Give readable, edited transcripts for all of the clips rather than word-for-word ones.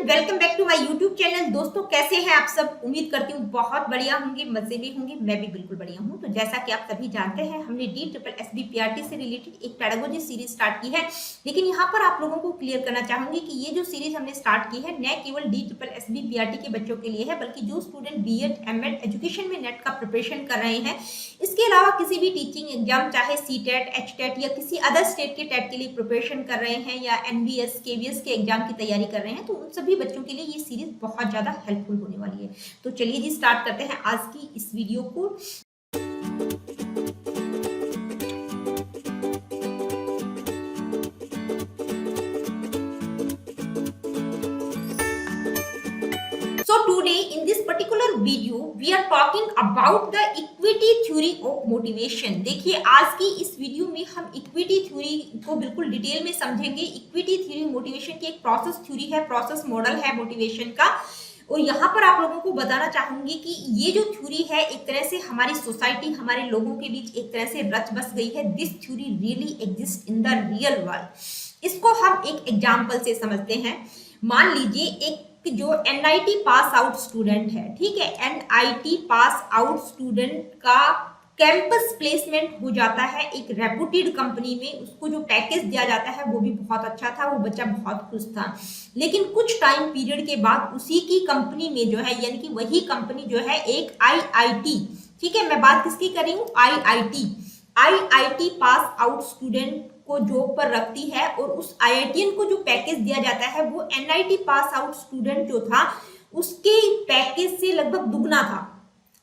Welcome back to my YouTube channel. दोस्तों कैसे हैं आप सब? उम्मीद करती हूँ बहुत बढ़िया होंगे, मजे में होंगे। मैं भी बिल्कुल बढ़िया हूँ। तो जैसा कि आप सभी जानते हैं, हमने DSSB-PRT से रिलेटेड एक पेडागोजी सीरीज स्टार्ट की है। लेकिन यहाँ पर आप लोगों को क्लियर करना चाहूंगी कि ये जो सीरीज हमने स्टार्ट की है न केवल DSSB-PRT के बच्चों के लिए है, बल्कि जो स्टूडेंट BEd M.Ed एजुकेशन में नेट का प्रिपरेशन कर रहे हैं, इसके अलावा किसी भी टीचिंग एग्जाम चाहे CTET, HTET या किसी अदर स्टेट के टेट के लिए प्रिपरेशन कर रहे हैं या NBS, KVS के एग्जाम की तैयारी कर रहे हैं, तो उन सभी बच्चों के लिए ये सीरीज बहुत ज्यादा हेल्पफुल होने वाली है। तो चलिए जी स्टार्ट करते हैं आज की इस वीडियो को। So today in this particular video we are talking about the equity theory of motivation। देखिए आज की इस वीडियो में हम इक्विटी थ्योरी को बिल्कुल डिटेल में समझेंगे। इक्विटी थ्योरी मोटिवेशन की एक प्रोसेस थ्योरी है, प्रोसेस मॉडल है मोटिवेशन का। और यहाँ पर आप लोगों को बताना चाहूंगी कि ये जो थ्योरी है एक तरह से हमारी सोसाइटी, हमारे लोगों के बीच एक तरह से रच बस गई है। This theory really exist in the real world. इसको हम एक एग्जाम्पल से समझते हैं। मान लीजिए एक जो NIT पास आउट स्टूडेंट है, ठीक है, NIT पास आउट स्टूडेंट का कैंपस प्लेसमेंट हो जाता है एक रेपुटेड कंपनी में। उसको जो पैकेज दिया जाता है वो भी बहुत अच्छा था, वो बच्चा बहुत खुश था। लेकिन कुछ टाइम पीरियड के बाद उसी की कंपनी में जो है, यानी कि वही कंपनी जो है एक IIT, ठीक है, मैं बात किसकी कर रही हूँ, IIT पास आउट स्टूडेंट को जॉब पर रखती है और उस IITian को जो पैकेज दिया जाता है वो NIT पास आउट स्टूडेंट जो था उसके पैकेज से लगभग दुगना था।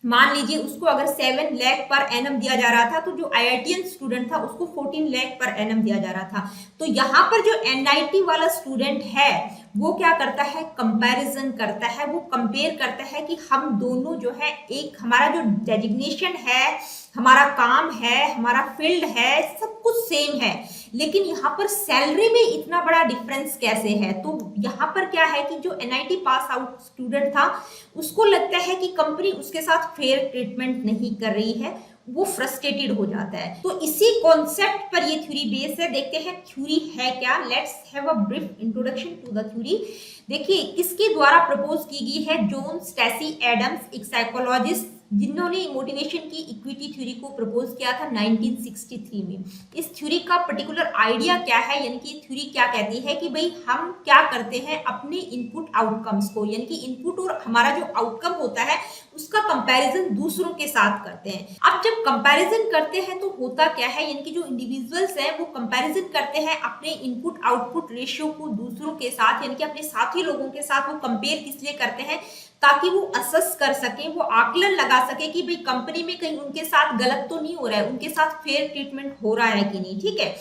मान लीजिए उसको अगर 7 लाख पर एनम दिया जा रहा था, तो जो IITian स्टूडेंट था उसको 14 लाख पर एनम दिया जा रहा था। तो यहाँ पर जो NIT वाला स्टूडेंट है वो क्या करता है, कंपैरिजन करता है, वो कंपेयर करता है कि हम दोनों जो है, एक हमारा जो डेजिग्नेशन है, हमारा काम है, हमारा फील्ड है, सब कुछ सेम है, लेकिन यहाँ पर सैलरी में इतना बड़ा डिफरेंस कैसे है। तो यहाँ पर क्या है कि जो NIT पास आउट स्टूडेंट था उसको लगता है कि कंपनी उसके साथ फेयर ट्रीटमेंट नहीं कर रही है, वो फ्रस्ट्रेटेड हो जाता है। तो इसी कॉन्सेप्ट पर ये थ्योरी बेस है। देखते हैं थ्योरी है क्या। Let's have a brief introduction to the theory. देखिए किसके द्वारा प्रपोज की गई है, जॉन स्टैसी एडम्स, एक साइकोलॉजिस्ट जिन्होंने मोटिवेशन की इक्विटी थ्योरी को प्रपोज किया था 1963 में। इस थ्योरी का पर्टिकुलर आइडिया क्या है, यानी कि थ्योरी क्या कहती है कि भाई हम क्या करते हैं अपने इनपुट आउटकम्स को, यानी कि इनपुट और हमारा जो आउटकम होता है उसका कंपैरिजन दूसरों के साथ करते हैं। अब जब कंपैरिजन करते हैं तो होता क्या है, यानी कि जो इंडिविजुअल्स हैं वो कंपैरिजन करते हैं अपने इनपुट आउटपुट रेशियो को दूसरों के साथ, यानी कि अपने साथी लोगों के साथ। वो कंपेयर किस लिए करते हैं, ताकि वो असेस कर सके, वो आकलन लगा सके कि भाई कंपनी में कहीं उनके साथ गलत तो नहीं हो रहा है, उनके साथ फेयर ट्रीटमेंट हो रहा है कि नहीं, ठीक है।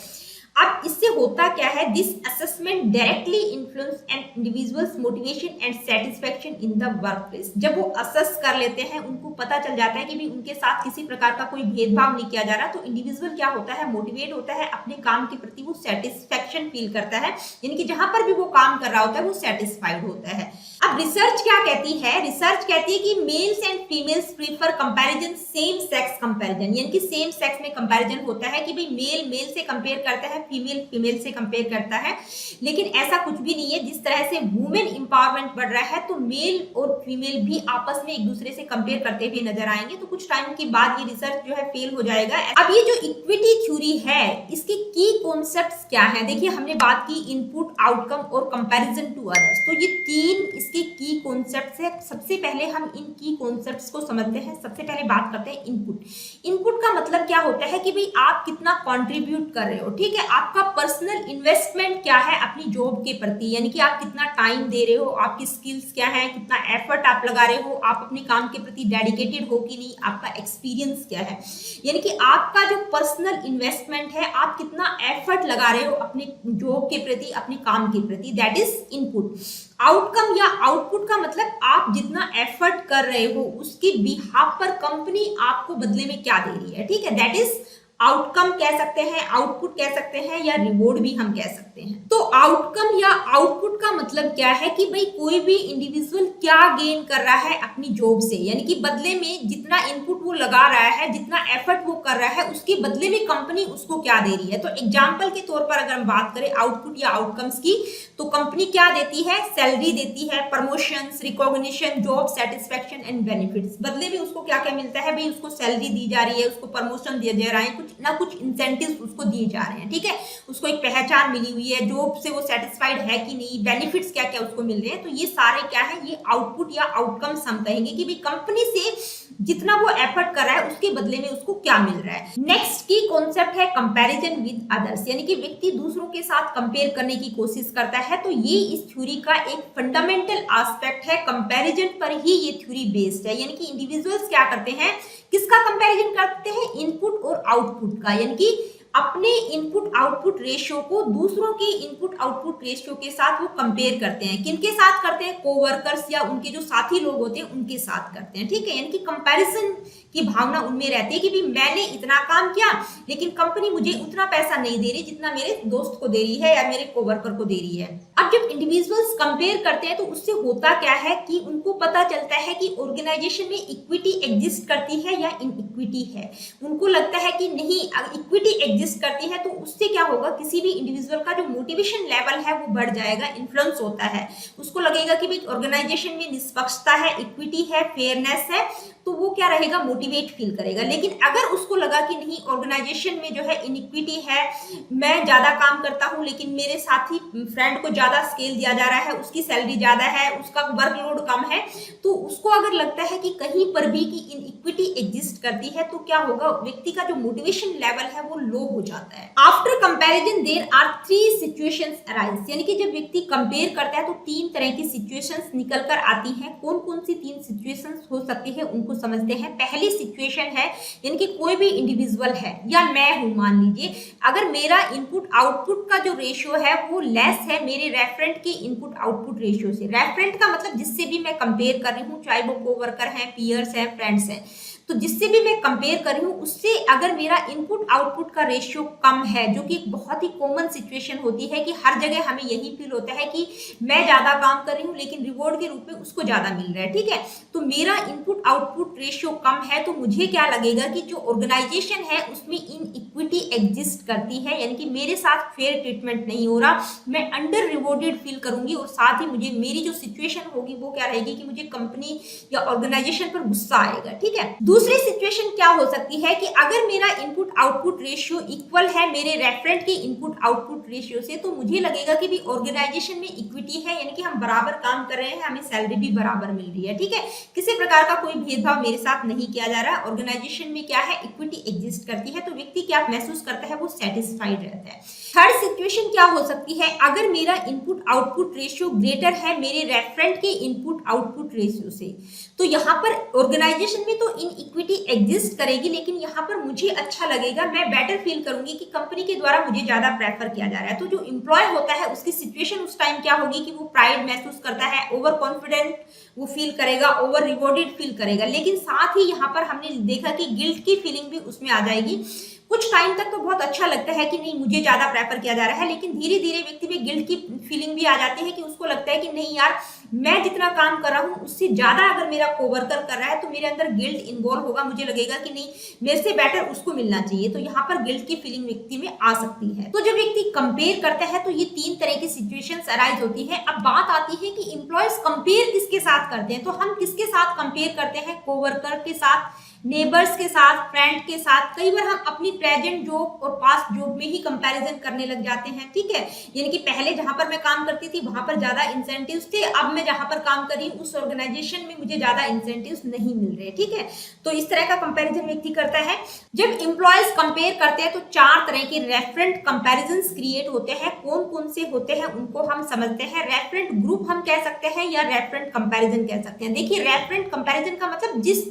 अब इससे होता क्या है, this assessment directly influence an individual's motivation and satisfaction in the workplace. जब वो असेस कर लेते हैं, उनको पता चल जाता है कि भी उनके साथ किसी प्रकार का कोई भेदभाव नहीं किया जा रहा, तो इंडिविजुअल क्या होता है, मोटिवेट होता है, अपने काम के प्रति वो सेटिस्फैक्शन फील करता है, यानी कि जहां पर भी वो काम कर रहा होता है वो सेटिस्फाइड होता है। अब रिसर्च क्या कहती है, रिसर्च कहती है कि mails and females prefer comparison same sex comparison, यानी कि सेम सेक्स में कंपैरिजन होता है कि भाई मेल मेल से कंपेयर करता है, फीमेल फीमेल से कंपेयर करता है। लेकिन ऐसा कुछ भी नहीं है। जिस तरह से वुमेन एम्पावरमेंट बढ़ रहा है तो मेल और फीमेल भी आपस में एक दूसरे से कंपेयर करते हुए नजर आएंगे। तो कुछ टाइम के बाद ये रिसर्च जो है फेल हो जाएगा। अब ये जो इक्विटी थ्योरी है इसके की कॉन्सेप्ट्स क्या है, देखिए हमने बात की इनपुट, आउटकम और कंपैरिजन टू अदर्स। तो ये तीन इसके की कॉन्सेप्ट्स है। सबसे पहले हम इन की कॉन्सेप्ट्स को समझते हैं। सबसे पहले बात करते हैं इनपुट। इनपुट का मतलब क्या होता है कि भाई आप कितना कंट्रीब्यूट कर रहे हो, ठीक है, आपका पर्सनल इन्वेस्टमेंट क्या है अपनी जॉब के प्रति, यानी कि आप कितना टाइम दे रहे हो, आपकी स्किल्स क्या है, कितना एफर्ट आप लगा रहे हो, आप अपने काम के प्रति डेडिकेटेड हो कि नहीं, आपका एक्सपीरियंस क्या है, यानी कि आपका जो पर्सनल इन्वेस्टमेंट है, आप कितना एफर्ट लगा रहे हो अपने जॉब के प्रति, अपने काम के प्रति, दैट इज इनपुट। आउटकम या आउटपुट का मतलब आप जितना एफर्ट कर रहे हो उसके बिहाफ पर कंपनी आपको बदले में क्या दे रही है, ठीक है, दैट इज आउटकम कह सकते हैं, आउटपुट कह सकते हैं, या रिवॉर्ड भी हम कह सकते हैं। तो आउटकम या आउटपुट का मतलब क्या है कि भाई कोई भी इंडिविजुअल क्या गेन कर रहा है अपनी जॉब से, यानी कि बदले में जितना इनपुट वो लगा रहा है, जितना एफर्ट वो कर रहा है, उसके बदले में कंपनी उसको क्या दे रही है। तो एग्जाम्पल के तौर पर अगर हम बात करें आउटपुट या आउटकम्स की, तो कंपनी क्या देती है, सैलरी देती है, promotions, recognition, job satisfaction and benefits. बदले में उसको क्या क्या मिलता है भाई, उसको सैलरी दी जा रही है, उसको प्रमोशन दिए जा रहे हैं, कुछ ना कुछ इंसेंटिव्स उसको दिए जा रहे हैं, ठीक है, उसको एक पहचान मिली हुई है, जॉब से वो सेटिस्फाइड है कि नहीं, बेनिफिट्स क्या क्या उसको मिल रहे हैं। तो ये सारे क्या है, ये आउटपुट या आउटकम्स हम कहेंगे कि भाई कंपनी से जितना वो एफर्ट कर रहा है उसके बदले में उसको क्या मिल रहा है। नेक्स्ट की कॉन्सेप्ट है कंपैरिजन विद अदर्स, यानी कि व्यक्ति दूसरों के साथ कंपेयर करने की कोशिश करता है। तो ये इस थ्योरी का एक फंडामेंटल एस्पेक्ट है, कंपैरिजन पर ही ये थ्योरी बेस्ड है। यानी कि इंडिविजुअल्स क्या करते हैं, किसका कंपैरिजन करते हैं, इनपुट और आउटपुट का, यानी कि अपने इनपुट आउटपुट रेशियो को दूसरों के इनपुट आउटपुट रेशियो के साथ वो कंपेयर करते हैं। किनके साथ करते हैं, कोवर्कर्स या उनके जो साथी लोग होते हैं उनके साथ करते हैं, ठीक है। यानी कि कंपैरिजन की भावना उनमें रहती है कि भी मैंने इतना काम किया लेकिन कंपनी मुझे उतना पैसा नहीं दे रही जितना मेरे दोस्त को दे रही है या मेरे कोवर्कर को दे रही है। अब जब इंडिविजुअल्स कंपेयर करते हैं तो उससे होता क्या है कि उनको पता चलता है कि ऑर्गेनाइजेशन में इक्विटी एग्जिस्ट करती है या इनइक्विटी है। उनको लगता है कि नहीं, इक्विटी एग्जिस्ट करती है तो उससे क्या होगा, किसी भी इंडिविजुअल का जो मोटिवेशन लेवल है वो बढ़ जाएगा, इन्फ्लुएंस होता है। उसको लगेगा कि भाई ऑर्गेनाइजेशन में निष्पक्षता है, इक्विटी है, फेयरनेस है, तो वो क्या रहेगा, मोटिवेट फील करेगा। लेकिन अगर उसको लगा कि नहीं, ऑर्गेनाइजेशन में जो है इनइक्विटी है, मैं ज्यादा काम करता हूं लेकिन मेरे साथी फ्रेंड को ज्यादा स्केल दिया जा रहा है, उसकी सैलरी ज्यादा है, उसका वर्कलोड कम है, तो उसको अगर लगता है कि कहीं पर भी कि इनइक्विटी एग्जिस्ट करती है तो क्या होगा, व्यक्ति का जो मोटिवेशन लेवल है वो लो हो जाता है। After comparison there are 3 situations arise, यानी कि जब व्यक्ति कंपेयर करता है तो 3 तरह की सिचुएशंस निकल कर आती हैं। कौन कौन सी 3 सिचुएशंस हो सकती है उनको समझते हैं। पहली सिचुएशन है, यानी कि कोई भी इंडिविजुअल है या मैं हूं, मान लीजिए अगर मेरा इनपुट आउटपुट का जो रेशियो है वो लेस है मेरे रेफरेंट के इनपुट आउटपुट रेशियो से। रेफरेंट का मतलब जिससे भी मैं कंपेयर कर रही हूँ, चाहे वो कोवर्कर है, पीयर्स है, फ्रेंड्स है, तो जिससे भी मैं कंपेयर कर रही हूँ उससे अगर मेरा इनपुट आउटपुट का रेशियो कम है, जो कि एक बहुत ही कॉमन सिचुएशन होती है कि हर जगह हमें यही फील होता है कि मैं ज्यादा काम कर रही हूँ लेकिन रिवॉर्ड के रूप में उसको ज्यादा मिल रहा है, ठीक है। तो मेरा इनपुट आउटपुट रेशियो कम है तो मुझे क्या लगेगा कि जो ऑर्गेनाइजेशन है उसमें इनइक्विटी एग्जिस्ट करती है, यानी कि मेरे साथ फेयर ट्रीटमेंट नहीं हो रहा, मैं अंडर रिवॉर्डेड फील करूंगी और साथ ही मुझे मेरी जो सिचुएशन होगी वो क्या रहेगी कि मुझे कंपनी या ऑर्गेनाइजेशन पर गुस्सा आएगा, ठीक है। दूसरी सिचुएशन क्या हो सकती है कि अगर मेरा इनपुट आउटपुट रेशियो इक्वल है मेरे रेफरेंट के इनपुट आउटपुट रेशियो से, तो मुझे लगेगा कि भी ऑर्गेनाइजेशन में इक्विटी है, यानी कि हम बराबर काम कर रहे हैं, हमें सैलरी भी बराबर मिल रही है, ठीक है, किसी प्रकार का कोई भेदभाव मेरे साथ नहीं किया जा रहा, ऑर्गेनाइजेशन में क्या है, इक्विटी एग्जिस्ट करती है, तो व्यक्ति क्या महसूस करता है, वो सेटिस्फाइड रहता है। थर्ड सिचुएशन क्या हो सकती है, अगर मेरा इनपुट आउटपुट रेशियो ग्रेटर है मेरे रेफरेंट के इनपुट आउटपुट रेशियो से, तो यहाँ पर ऑर्गेनाइजेशन में तो इनइक्विटी एग्जिस्ट करेगी लेकिन यहाँ पर मुझे अच्छा लगेगा, मैं बेटर फील करूंगी कि कंपनी के द्वारा मुझे ज्यादा प्रेफर किया जा रहा है। तो जो एम्प्लॉय होता है उसकी सिचुएशन उस टाइम क्या होगी कि वो प्राइड महसूस करता है, ओवर कॉन्फिडेंट वो फील करेगा, ओवर रिवॉर्डेड फील करेगा, लेकिन साथ ही यहाँ पर हमने देखा कि गिल्ट की फीलिंग भी उसमें आ जाएगी। कुछ टाइम तक तो बहुत अच्छा लगता है कि नहीं मुझे ज्यादा प्रेफर किया जा रहा है, लेकिन धीरे धीरे व्यक्ति में गिल्ट की फीलिंग भी आ जाती है कि उसको लगता है कि नहीं यार, मैं जितना काम कर रहा हूँ उससे ज्यादा अगर मेरा कोवर्कर कर रहा है तो मेरे अंदर गिल्ट इन्वॉल्व होगा, मुझे लगेगा कि नहीं मेरे से बेटर उसको मिलना चाहिए, तो यहाँ पर गिल्ट की फीलिंग व्यक्ति में आ सकती है। तो जब व्यक्ति कंपेयर करता है तो ये 3 तरह की सिचुएशंस अराइज होती है। अब बात आती है कि एम्प्लॉयज कंपेयर किसके साथ करते हैं, तो हम किसके साथ कंपेयर करते हैं, कोवर्कर के साथ, नेबर्स के साथ, फ्रेंड के साथ। कई बार हम अपनी प्रेजेंट जॉब और पास्ट जॉब में ही कंपैरिजन करने लग जाते हैं, ठीक है, यानी कि पहले जहां पर मैं काम करती थी वहां पर ज्यादा इंसेंटिव्स थे, अब मैं जहां पर काम कर रही हूँ उस ऑर्गेनाइजेशन में मुझे ज्यादा इंसेंटिव्स नहीं मिल रहे, ठीक है। तो इस तरह का कंपैरिजन व्यक्ति करता है। जब एम्प्लॉयज कंपेयर करते हैं तो 4 तरह के रेफरेंट कंपैरिजन क्रिएट होते हैं। कौन कौन से होते हैं उनको हम समझते हैं। रेफरेंट ग्रुप हम कह सकते हैं या रेफरेंट कंपैरिजन कह सकते हैं। देखिए, रेफरेंट कंपैरिजन का मतलब जिस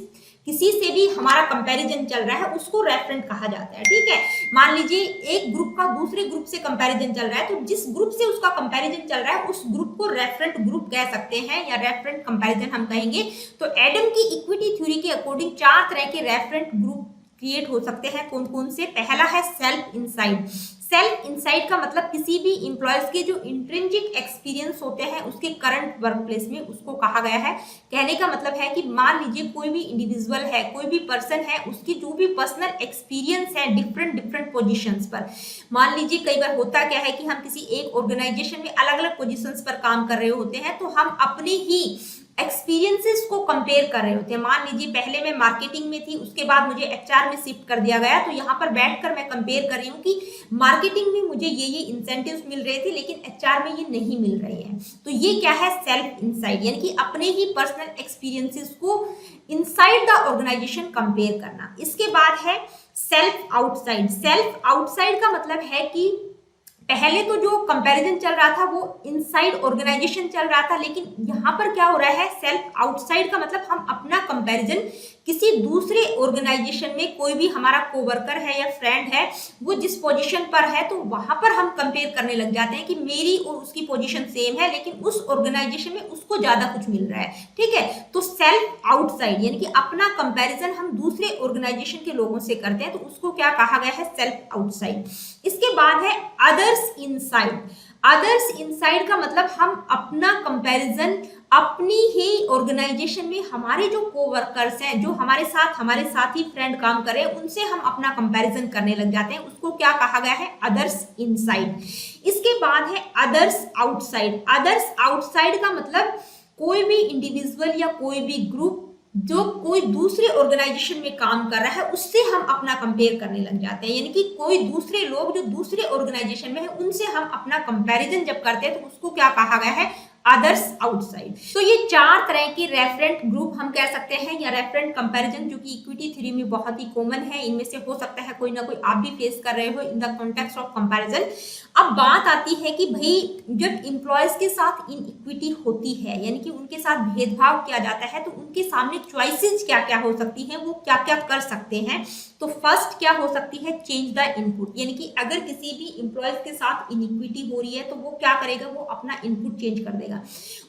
किसी से भी हमारा कंपैरिजन चल रहा है उसको रेफरेंट कहा जाता है, ठीक है। मान लीजिए एक ग्रुप का दूसरे ग्रुप से कंपैरिजन चल रहा है, तो जिस ग्रुप से उसका कंपैरिजन चल रहा है उस ग्रुप को रेफरेंट ग्रुप कह सकते हैं या रेफरेंट कंपैरिजन हम कहेंगे। तो एडम की इक्विटी थ्योरी के अकॉर्डिंग 4 तरह के रेफरेंट ग्रुप क्रिएट हो सकते हैं। कौन कौन से? पहला है सेल्फ इनसाइट। सेल्फ इनसाइट का मतलब किसी भी इंप्लॉयज के जो इंट्रिंसिक एक्सपीरियंस होते हैं उसके करंट वर्क प्लेस में, उसको कहा गया है। कहने का मतलब है कि मान लीजिए कोई भी इंडिविजुअल है, कोई भी पर्सन है, उसकी जो भी पर्सनल एक्सपीरियंस है डिफरेंट डिफरेंट पोजीशंस पर। मान लीजिए कई बार होता क्या है कि हम किसी एक ऑर्गेनाइजेशन में अलग अलग पोजीशंस पर काम कर रहे होते हैं, तो हम अपने ही एक्सपीरियंसेस को कंपेयर कर रहे होते हैं। मान लीजिए पहले मैं मार्केटिंग में थी, उसके बाद मुझे एचआर में शिफ्ट कर दिया गया, तो यहाँ पर बैठकर मैं कंपेयर कर रही हूँ कि मार्केटिंग में मुझे ये इंसेंटिव्स मिल रहे थे लेकिन एचआर में ये नहीं मिल रहे हैं। तो ये क्या है? सेल्फ इनसाइट, यानी कि अपने ही पर्सनल एक्सपीरियंसेस को इनसाइड द ऑर्गेनाइजेशन कंपेयर करना। इसके बाद है सेल्फ आउटसाइड। सेल्फ आउटसाइड का मतलब है कि पहले तो जो कंपैरिजन चल रहा था वो इनसाइड ऑर्गेनाइजेशन चल रहा था, लेकिन यहाँ पर क्या हो रहा है? सेल्फ आउटसाइड का मतलब हम अपना कंपैरिजन किसी दूसरे ऑर्गेनाइजेशन में, कोई भी हमारा कोवर्कर है या फ्रेंड है, वो जिस पोजीशन पर है तो वहां पर हम कंपेयर करने लग जाते हैं कि मेरी और उसकी पोजीशन सेम है लेकिन उस ऑर्गेनाइजेशन में उसको ज्यादा कुछ मिल रहा है। ठीक है, तो सेल्फ आउटसाइड यानी कि अपना कंपैरिजन हम दूसरे ऑर्गेनाइजेशन के लोगों से करते हैं, तो उसको क्या कहा गया है? Self outside. इसके बाद है अदर्स इनसाइड। अदर्स इनसाइड का मतलब हम अपना कंपैरिजन अपनी ही ऑर्गेनाइजेशन में हमारे जो कोवर्कर्स हैं, जो हमारे साथी फ्रेंड काम कर रहे हैं, उनसे हम अपना कंपैरिजन करने लग जाते हैं। उसको क्या कहा गया है? Others inside. इसके बाद है अदर्स आउटसाइड। अदर्स आउटसाइड का मतलब कोई भी इंडिविजुअल या कोई भी ग्रुप जो कोई दूसरे ऑर्गेनाइजेशन में काम कर रहा है उससे हम अपना कंपेयर करने लग जाते हैं, यानी कि कोई दूसरे लोग जो दूसरे ऑर्गेनाइजेशन में है उनसे हम अपना कंपैरिजन जब करते हैं तो उसको क्या कहा गया है? Others outside. तो ये चार तरह के रेफरेंट ग्रुप हम कह सकते हैं या रेफरेंट कंपैरिजन, जो कि इक्विटी थ्योरी में बहुत ही कॉमन है। इनमें से हो सकता है कोई ना कोई आप भी फेस कर रहे हो in the context of comparison. अब बात आती है कि भाई जब इंप्लॉयज के साथ इनइक्विटी होती है, यानी कि उनके साथ भेदभाव किया जाता है, तो उनके सामने चॉइसेस क्या क्या हो सकती हैं, वो क्या क्या कर सकते हैं। तो फर्स्ट क्या हो सकती है? चेंज द इनपुट, यानी कि अगर किसी भी इंप्लॉयज के साथ इनइक्विटी हो रही है तो वो क्या करेगा? वो अपना इनपुट चेंज कर देगा।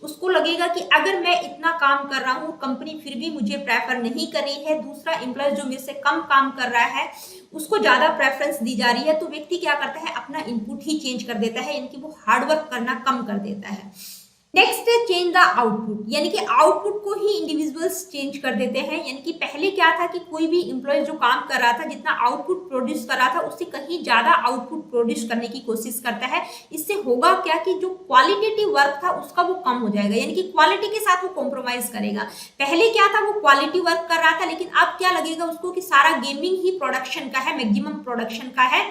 उसको लगेगा कि अगर मैं इतना काम कर रहा हूं, कंपनी फिर भी मुझे प्रेफर नहीं कर रही है, दूसरा एम्प्लॉय जो मेरे से कम काम कर रहा है उसको ज्यादा प्रेफरेंस दी जा रही है, तो व्यक्ति क्या करता है? अपना इनपुट ही चेंज कर देता है, यानी कि वो हार्डवर्क करना कम कर देता है। नेक्स्ट है चेंज द आउटपुट, यानी कि आउटपुट को ही इंडिविजुअल्स चेंज कर देते हैं। यानी कि पहले क्या था कि कोई भी एम्प्लॉय जो काम कर रहा था, जितना आउटपुट प्रोड्यूस कर रहा था उससे कहीं ज्यादा आउटपुट प्रोड्यूस करने की कोशिश करता है। इससे होगा क्या कि जो क्वालिटेटिव वर्क था उसका वो कम हो जाएगा, यानी कि क्वालिटी के साथ वो कॉम्प्रोमाइज करेगा। पहले क्या था? वो क्वालिटी वर्क कर रहा था, लेकिन अब क्या लगेगा उसको कि सारा गेमिंग ही प्रोडक्शन का है, मैक्सिमम प्रोडक्शन का है,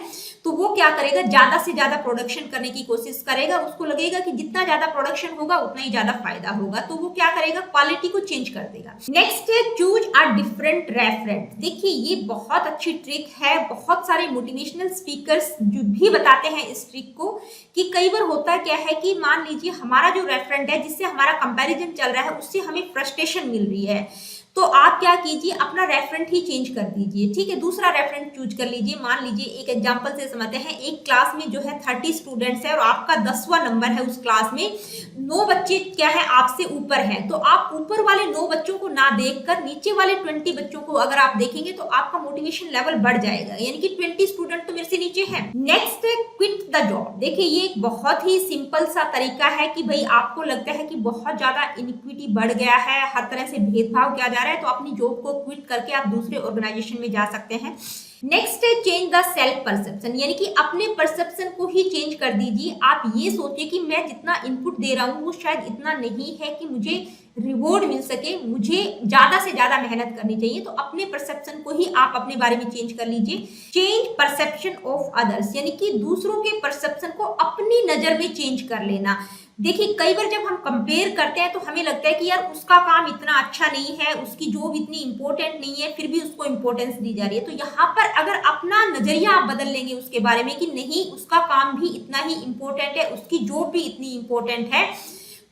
तो वो क्या करेगा? ज्यादा से ज्यादा प्रोडक्शन करने की कोशिश करेगा। उसको लगेगा कि जितना ज्यादा प्रोडक्शन होगा उतना ही ज्यादा फायदा होगा, तो वो क्या करेगा? क्वालिटी को चेंज कर देगा। नेक्स्ट है चूज अ डिफरेंट रेफरेंट। देखिए ये बहुत अच्छी ट्रिक है, बहुत सारे मोटिवेशनल स्पीकर्स जो भी बताते हैं इस ट्रिक को, कि कई बार होता क्या है कि मान लीजिए हमारा जो रेफरेंट है जिससे हमारा कंपैरिजन चल रहा है उससे हमें फ्रस्ट्रेशन मिल रही है, तो आप क्या कीजिए? अपना रेफरेंट ही चेंज कर दीजिए। ठीक है, दूसरा रेफरेंट चूज कर लीजिए। मान लीजिए एक एग्जांपल से समझते हैं, एक क्लास में जो है 30 स्टूडेंट्स है और आपका 10वां नंबर है उस क्लास में, 9 बच्चे क्या है आपसे ऊपर हैं, तो आप ऊपर वाले 9 बच्चों को ना देखकर नीचे वाले 20 बच्चों को अगर आप देखेंगे तो आपका मोटिवेशन लेवल बढ़ जाएगा, यानी कि 20 स्टूडेंट तो मेरे से नीचे हैं। नेक्स्ट है क्विट द जॉब। देखिए ये एक बहुत ही सिंपल सा तरीका है कि भाई आपको लगता है कि बहुत ज्यादा इनइक्विटी बढ़ गया है, हर तरह से भेदभाव किया जा रहा है, तो अपनी जॉब को क्विट करके आप दूसरे ऑर्गेनाइजेशन में जा सकते हैं। नेक्स्ट है चेंज द सेल्फ परसेप्शन, यानी कि अपने परसेप्शन को ही चेंज कर दीजिए। आप ये सोचिए कि मैं जितना इनपुट दे रहा हूँ वो शायद इतना नहीं है कि मुझे रिवॉर्ड मिल सके, मुझे ज्यादा से ज्यादा मेहनत करनी चाहिए। तो अपने परसेप्शन को ही आप अपने बारे में चेंज कर लीजिए। चेंज परसेप्शन ऑफ अदर्स, यानी कि दूसरों के परसेप्शन को अपनी नजर में चेंज कर लेना। देखिए कई बार जब हम कंपेयर करते हैं तो हमें लगता है कि यार उसका काम इतना अच्छा नहीं है, उसकी जॉब इतनी इंपॉर्टेंट नहीं है, फिर भी उसको इंपॉर्टेंस दी जा रही है। तो यहाँ पर अगर अपना नजरिया आप बदल लेंगे उसके बारे में कि नहीं उसका काम भी इतना ही इंपॉर्टेंट है, उसकी जॉब भी इतनी इंपॉर्टेंट है,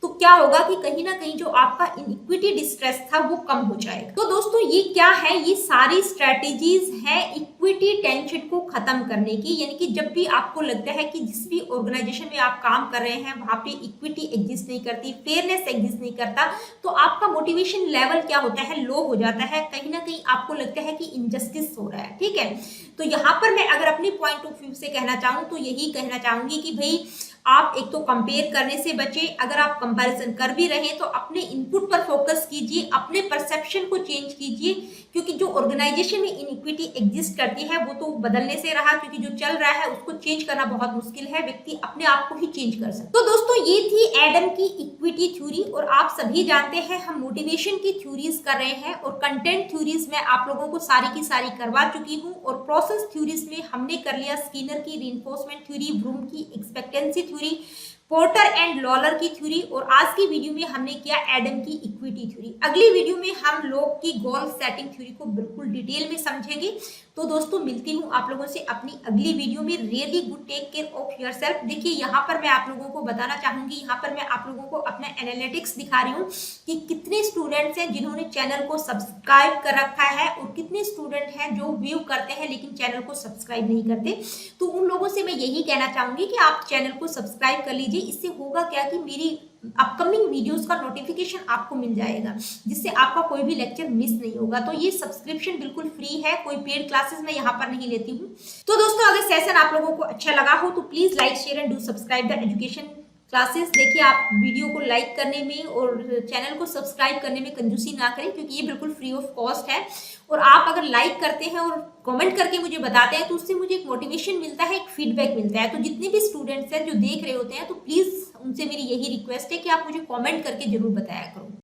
तो क्या होगा कि कहीं ना कहीं जो आपका इक्विटी डिस्ट्रेस था वो कम हो जाएगा। तो दोस्तों ये क्या है, ये सारी स्ट्रेटेजीज है इक्विटी टेंशन को खत्म करने की। यानी कि जब भी आपको लगता है कि जिस भी ऑर्गेनाइजेशन में आप काम कर रहे हैं वहां पे इक्विटी एग्जिस्ट नहीं करती, फेयरनेस एग्जिस्ट नहीं करता, तो आपका मोटिवेशन लेवल क्या होता है, लो हो जाता है। कहीं ना कहीं आपको लगता है कि इनजस्टिस हो रहा है। ठीक है, तो यहाँ पर मैं अगर अपनी पॉइंट ऑफ व्यू से कहना चाहूँ तो यही कहना चाहूंगी कि भाई आप एक तो कंपेयर करने से बचे। अगर आप कंपैरिजन कर भी रहे तो अपने इनपुट पर फोकस कीजिए, अपने परसेप्शन को चेंज कीजिए, क्योंकि जो ऑर्गेनाइजेशन में इनइक्विटी एग्जिस्ट करती है वो तो बदलने से रहा, क्योंकि जो चल रहा है उसको चेंज करना बहुत मुश्किल है, व्यक्ति अपने आप को ही चेंज कर सकता है। तो दोस्तों ये थी एडम की इक्विटी थ्योरी, और आप सभी जानते हैं हम मोटिवेशन की थ्योरीज कर रहे हैं, और कंटेंट थ्योरीज में आप लोगों को सारी की सारी करवा चुकी हूँ, और प्रोसेस थ्योरीज में हमने कर लिया स्किनर की रीइंफोर्समेंट थ्योरी, ब्रूम की expectancy theory, porter and Lawler की थ्योरी, और आज की वीडियो में हमने किया एडम की इक्विटी थ्योरी। अगली वीडियो में हम लोग की गोल सेटिंग थ्योरी को बिल्कुल डिटेल में समझेंगे। तो दोस्तों मिलती हूँ आप लोगों से अपनी अगली वीडियो में। Really good, take care of yourself. देखिए यहाँ पर मैं आप लोगों को बताना चाहूंगी, यहाँ पर मैं आप लोगों को अपना एनालिटिक्स दिखा रही हूँ कि कितने स्टूडेंट्स हैं जिन्होंने चैनल को सब्सक्राइब कर रखा है, और कितने स्टूडेंट हैं जो व्यू करते हैं लेकिन चैनल को सब्सक्राइब नहीं करते। तो उन लोगों से मैं यही कहना चाहूंगी कि आप चैनल को सब्सक्राइब कर लीजिए। इससे होगा क्या कि मेरी अपकमिंग वीडियोस का नोटिफिकेशन आपको मिल जाएगा, जिससे आपका कोई भी लेक्चर मिस नहीं होगा। तो ये सब्सक्रिप्शन बिल्कुल फ्री है, कोई पेड क्लासेस मैं यहाँ पर नहीं लेती हूँ। तो दोस्तों अगर सेशन आप लोगों को अच्छा लगा हो तो please like share and do subscribe the education classes. देखिए आप वीडियो को लाइक करने में और चैनल को सब्सक्राइब करने में कंजूसी ना करें, क्योंकि ये बिल्कुल फ्री ऑफ कॉस्ट है। और आप अगर लाइक करते हैं और कमेंट करके मुझे बताते हैं तो उससे मुझे एक मोटिवेशन मिलता है, एक फीडबैक मिलता है। तो जितने भी स्टूडेंट्स हैं जो देख रहे होते हैं तो प्लीज उनसे मेरी यही रिक्वेस्ट है कि आप मुझे कमेंट करके जरूर बताया करो।